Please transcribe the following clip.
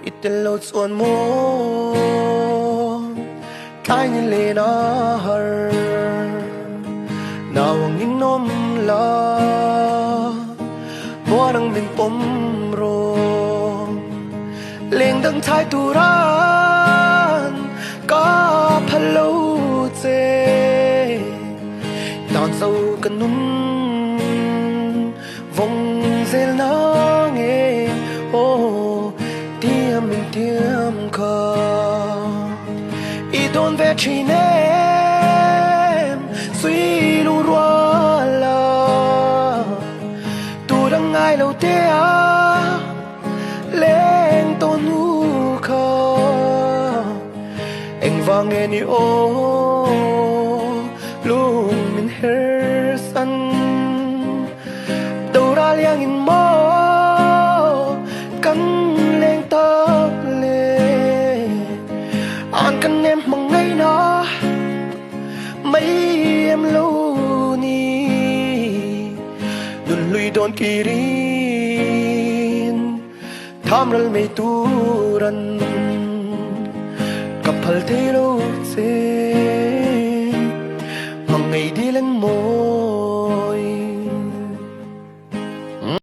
Itelot suan mo Kanya lena har Nawang inom la Buarang min pom ro Leng dang thai tu ran Ka phalo che Đàn sâu cần nun Vòng zel na nghe Oh Tiêm mình tiêm khờ I don't về chỉ nêm Suy lu rua la Tu đang ai lâu tea Lên tôn nu khờ Anh vang nghe ni ô Luôn mình her sân Đâu ra liang in mơ Cắn lên tóc lê An cắn em bằng ngay nó Mấy em lâu ni Đồn lùi đồn kỳ rin Tham rэл mây tu răn Kapal thế lâu